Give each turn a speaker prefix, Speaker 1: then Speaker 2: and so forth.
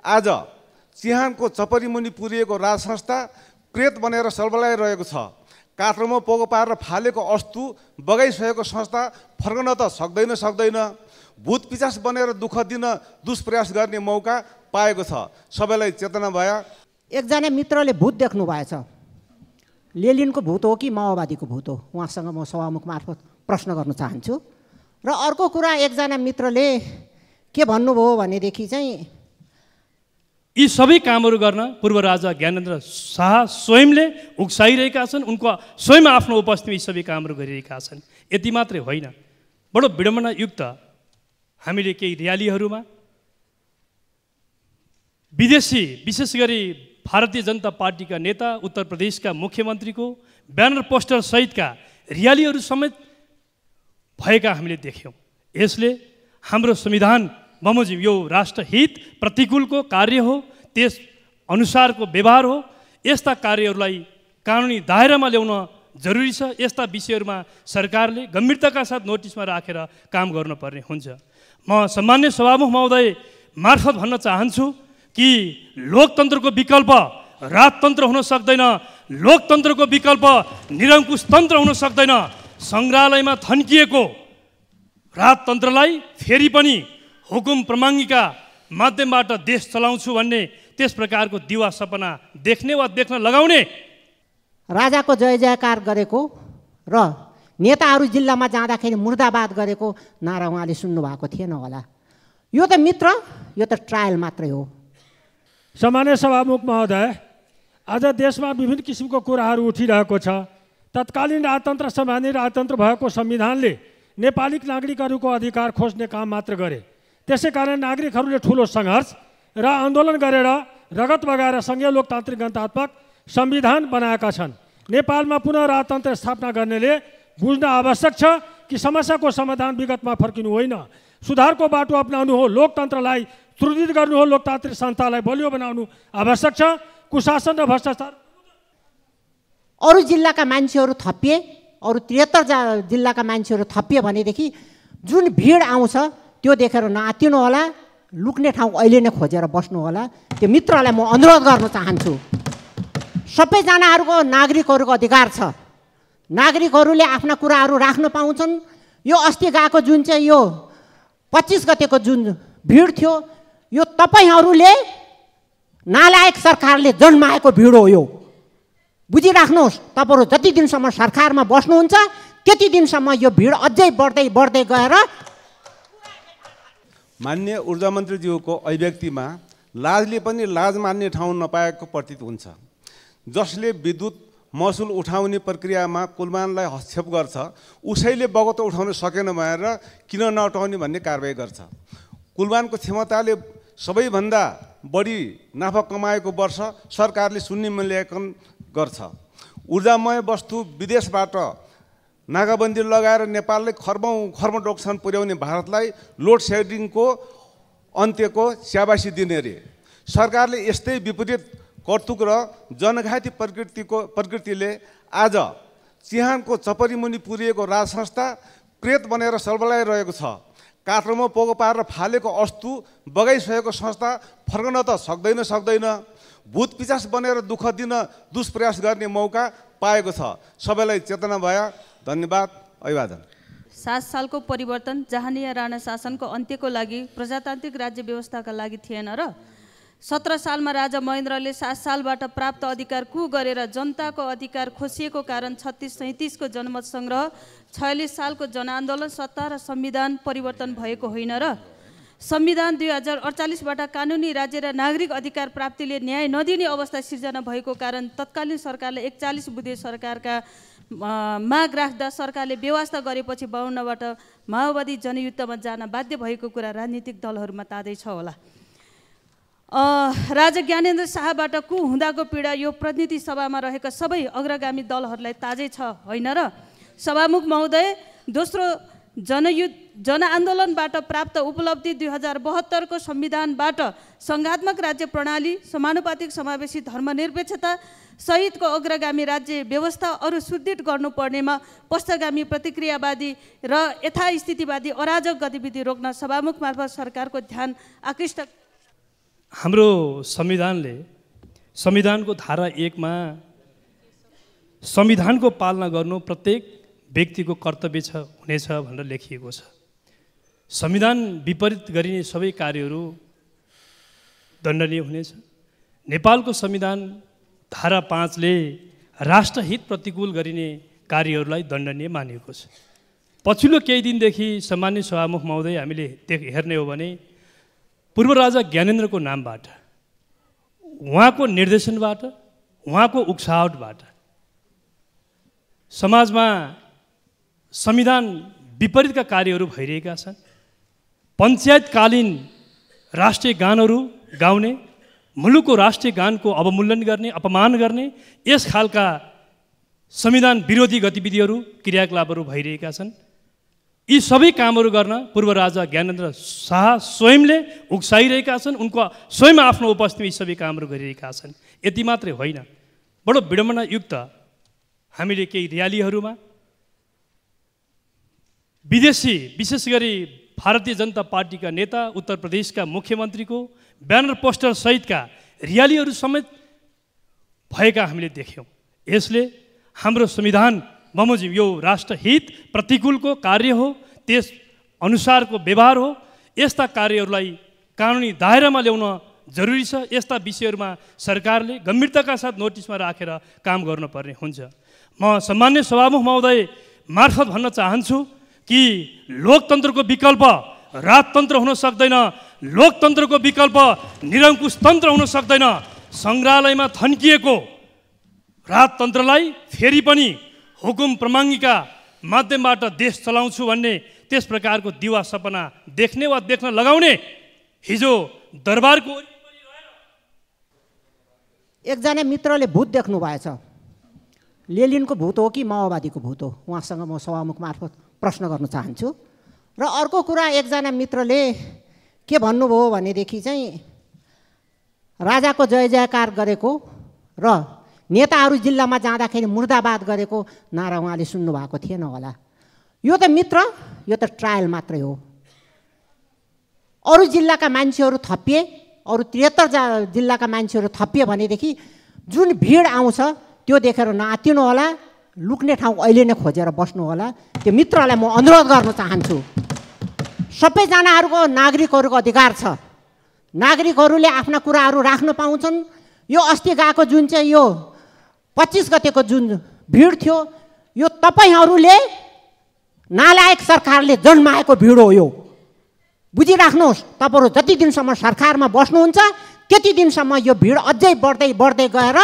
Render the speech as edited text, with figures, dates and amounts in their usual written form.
Speaker 1: आज चिहानको चपरीमुनि पुरिएको राज संस्था प्रेत बनेर सल्बलाइरहेको छ। काठमा पोको पारेर फालेको अस्तु बगाइसकेको संस्था फर्कन त सक्दैन। भूत पिचास बनेर दुःख दिन दुष्प्रयास गर्ने मौका पाएको छ। सबैलाई चेतना भए।
Speaker 2: एकजना मित्रले भूत देख्नु भएछ। लेलिनको भूत हो कि माओवादीको भूत हो? उहाँसँग म सभामुख मार्फत प्रश्न गर्न चाहन्छु। र अर्को कुरा, एकजना मित्रले के भन्नुभयो भनेदेखि चाहिँ
Speaker 3: यी सबै कामहरू गर्न पूर्व राजा ज्ञानेन्द्र शाह स्वयंले उक्साइरहेका छन्। उनको स्वयं आफ्नो उपस्थितिमा यी सबै कामहरू गरिरहेका छन्। यति मात्रै होइन, बडो विडम्बनायुक्त हामीले केही र्यालीहरूमा विदेशी विशेष गरी भारतीय जनता पार्टीका नेता, उत्तर प्रदेशका मुख्यमन्त्रीको ब्यानर पोस्टर सहितका र्यालीहरू समेत भएका हामीले देख्यौँ। यसले हाम्रो संविधान बमोजिम यो राष्ट्रहित प्रतिकूलको कार्य हो, त्यस अनुसारको व्यवहार हो। यस्ता कार्यहरूलाई कानुनी दायरामा ल्याउन जरुरी छ। यस्ता विषयहरूमा सरकारले गम्भीरताका साथ नोटिसमा राखेर काम गर्नुपर्ने हुन्छ। म सम्मान्य सभामुख महोदय मार्फत भन्न चाहन्छु कि लोकतन्त्रको विकल्प राजतन्त्र हुन सक्दैन। लोकतन्त्रको विकल्प निरङ्कुश तन्त्र हुन सक्दैन। सङ्ग्रहालयमा थन्किएको राजतन्त्रलाई फेरि पनि हुकुम प्रमाङ्गिका माध्यमबाट देश चलाउँछु भन्ने त्यस प्रकारको दिवा सपना देख्ने वा देख्न लगाउने
Speaker 2: राजाको जय जयकार गरेको र नेताहरू जिल्लामा जाँदाखेरि मुर्दाबाद गरेको नारा उहाँले सुन्नुभएको थिएन होला। यो त मित्र, यो त ट्रायल मात्रै हो।
Speaker 4: सामान्य सभामुख महोदय, आज देशमा विभिन्न किसिमको कुराहरू उठिरहेको छ। तत्कालीन राजतन्त्र सम्मान्य राजतन्त्र भएको संविधानले नेपाली नागरिकहरूको अधिकार खोज्ने काम मात्र गरे। त्यसै कारण नागरिकहरूले ठुलो सङ्घर्ष र आन्दोलन गरेर रगत बगाएर सङ्घीय लोकतान्त्रिक गणतान्त्रिक संविधान बनाएका छन्। नेपालमा पुनः राजतन्त्र स्थापना गर्नेले बुझ्न आवश्यक छ कि समस्याको समाधान विगतमा फर्किनु होइन, सुधारको बाटो अपनाउनु हो। लोकतन्त्रलाई सुदृढ गर्नु हो। लोकतान्त्रिक संस्थालाई बलियो बनाउनु आवश्यक छ। कुशासन र भ्रष्टाचार
Speaker 2: अरू जिल्लाका मान्छेहरू थपिए, अरू 73 जिल्लाका मान्छेहरू थपिए भनेदेखि जुन भिड आउँछ त्यो देखेर नआत्तिनु होला। लुक्ने ठाउँ अहिले नै खोजेर बस्नु होला। त्यो मित्रलाई म अनुरोध गर्न चाहन्छु, सबैजनाहरूको नागरिकहरूको अधिकार छ। नागरिकहरूले आफ्ना कुराहरू राख्न पाउँछन्। यो अस्ति गएको जुन चाहिँ यो 25 गतेको जुन भिड थियो, यो तपाईँहरूले नालायक सरकारले जन्माएको भिड हो। यो बुझिराख्नुहोस्। तपाईँहरू जति दिनसम्म सरकारमा बस्नुहुन्छ त्यति दिनसम्म यो भिड अझै बढ्दै बढ्दै गएर
Speaker 1: मान्य ऊर्जा मन्त्रीज्यूको अभिव्यक्तिमा लाजले पनि लाज मान्ने ठाउँ नपाएको प्रतीत हुन्छ। जसले विद्युत महसुल उठाउने प्रक्रियामा कुलमानलाई हस्तक्षेप गर्छ, उसैले बगौत उठाउन सकेन भनेर किन नउठाउने भन्ने कारबाही गर्छ। कुलमानको क्षमताले सबैभन्दा बढी नाफा कमाएको वर्ष सरकारले शून्य मूल्याङ्कन गर्छ। ऊर्जामय वस्तु विदेशबाट नाकाबन्दी लगाएर नेपालले खर्बौँ डोक्सान पुर्याउने भारतलाई लोड सेडिङको अन्त्यको स्याबासी दिने रे। सरकारले यस्तै विपरीत कर्तुक र जनघाती प्रकृतिले आज चिहानको चपरीमुनि पुरिएको राज संस्था प्रेत बनेर सल्बलाइरहेको छ। काठमा पोको पारेर फालेको अस्तु बगाइसकेको संस्था फर्कन त सक्दैन। भूत पिचास बनेर दुःख दिन दुष्प्रयास गर्ने मौका पाएको छ। सबैलाई चेतना भए। धन्यवाद। अभिवादन।
Speaker 5: 7 सालको परिवर्तन जहानिया राणा शासनको अन्त्यको लागि प्रजातान्त्रिक राज्य व्यवस्थाका लागि थिएन र 17 सालमा राजा महेन्द्रले 7 सालबाट प्राप्त अधिकार कु गरेर जनताको अधिकार खोसिएको कारण 36-37 को जनमत सङ्ग्रह, 46 सालको जनआन्दोलन, सत्ता र संविधान परिवर्तन भएको होइन र संविधान 2048बाट कानुनी राज्य र नागरिक अधिकार प्राप्तिले न्याय नदिने अवस्था सिर्जना भएको कारण तत्कालीन सरकारले 41 बुँदे सरकारका माग राख्दा सरकारले व्यवस्था गरेपछि 52बाट माओवादी जनयुद्धमा जान बाध्य भएको कुरा राजनीतिक दलहरूमा तादै छ होला। राजा ज्ञानेन्द्र शाहबाट कु हुँदाको पीडा यो प्रतिनिधि सभामा रहेका सबै अग्रगामी दलहरूलाई ताजै छ होइन र? सभामुख महोदय, दोस्रो जनआन्दोलनबाट प्राप्त उपलब्धि 2072 को संविधानबाट सङ्घात्मक राज्य प्रणाली, समानुपातिक समावेशी धर्मनिरपेक्षता सहितको अग्रगामी राज्य व्यवस्था अरू सुदृढ गर्नुपर्नेमा पश्चगामी प्रतिक्रियावादी र यथास्थितिवादी अराजक गतिविधि रोक्न सभामुख मार्फत सरकारको ध्यान आकृष्ट।
Speaker 3: हाम्रो संविधानले संविधानको धारा 1 मा संविधानको पालना गर्नु प्रत्येक व्यक्तिको कर्तव्य हुनेछ भनेर लेखिएको छ। संविधान विपरीत गरिने सबै कार्यहरू दण्डनीय हुनेछ। नेपालको संविधान धारा 5 ले राष्ट्रहित प्रतिकूल गरिने कार्यहरूलाई दण्डनीय मानिएको छ। पछिल्लो केही दिनदेखि सामान्य सभामुख महोदय हामीले हेर्ने हो भने पूर्व राजा ज्ञानेन्द्रको नामबाट, उहाँको निर्देशनबाट, उहाँको उक्साहटबाट समाजमा संविधान विपरीतका कार्यहरू भइरहेका छन्। पञ्चायतकालीन राष्ट्रिय गानहरू गाउने, मुलुकको राष्ट्रिय गानको अवमूल्यन गर्ने, अपमान गर्ने, यस खालका संविधान विरोधी गतिविधिहरू, क्रियाकलापहरू भइरहेका छन्। यी सबै कामहरू गर्न पूर्व राजा ज्ञानेन्द्र शाह स्वयंले उक्साइरहेका छन्। उनको स्वयं आफ्नो उपस्थितिमा यी सबै कामहरू गरिरहेका छन्। यति मात्रै होइन, बडो विडम्बनायुक्त हामीले केही र्यालीहरूमा विदेशी, विशेष गरी भारतीय जनता पार्टीका नेता, उत्तर प्रदेशका मुख्यमन्त्रीको ब्यानर पोस्टर सहितका र्यालीहरू समेत भएका हामीले देख्यौँ। यसले हाम्रो संविधान बमोजिम यो राष्ट्रहित प्रतिकूलको कार्य हो, त्यस अनुसारको व्यवहार हो। यस्ता कार्यहरूलाई कानुनी दायरामा ल्याउन जरुरी छ। यस्ता विषयहरूमा सरकारले गम्भीरताका साथ नोटिसमा राखेर काम गर्नुपर्ने हुन्छ। म सम्मान्य सभामुख महोदय मार्फत भन्न चाहन्छु कि लोकतन्त्रको विकल्प राजतन्त्र हुन सक्दैन, लोकतन्त्रको विकल्प निरङ्कुश तन्त्र हुन सक्दैन। सङ्ग्रहालयमा थन्किएको राजतन्त्रलाई फेरि पनि हुकुम प्रमाङ्गिका माध्यमबाट देश चलाउँछु भन्ने त्यस प्रकारको दिवा सपना देख्ने वा देख्न लगाउने हिजो दरबारको
Speaker 2: एकजना मित्रले भूत देख्नु भएछ। लेलिनको भूत हो कि माओवादीको भूत हो, उहाँसँग म सभामुख मार्फत प्रश्न गर्न चाहन्छु। र अर्को कुरा, एकजना मित्रले के भन्नुभयो भनेदेखि चाहिँ राजाको जय जयकार गरेको र नेताहरू जिल्लामा जाँदाखेरि मुर्दाबाद गरेको नारा उहाँले सुन्नुभएको थिएन होला। यो त मित्र, यो त ट्रायल मात्रै हो। अरू जिल्लाका मान्छेहरू थपिए, अरू 73 जिल्लाका मान्छेहरू थपिए भनेदेखि जुन भिड आउँछ त्यो देखेर नआत्तिनु होला, लुक्ने ठाउँ अहिले नै खोजेर बस्नु होला। त्यो मित्रलाई म अनुरोध गर्न चाहन्छु, सबैजनाहरूको नागरिकहरूको अधिकार छ। नागरिकहरूले आफ्ना कुराहरू राख्न पाउँछन्। यो अस्ति गएको जुन चाहिँ यो 25 गतेको जुन भिड थियो, यो तपाईँहरूले नालायक सरकारले जन्माएको भिड हो। यो बुझिराख्नुहोस्। तपाईँहरू जति दिनसम्म सरकारमा बस्नुहुन्छ त्यति दिनसम्म यो भिड अझै बढ्दै बढ्दै गएर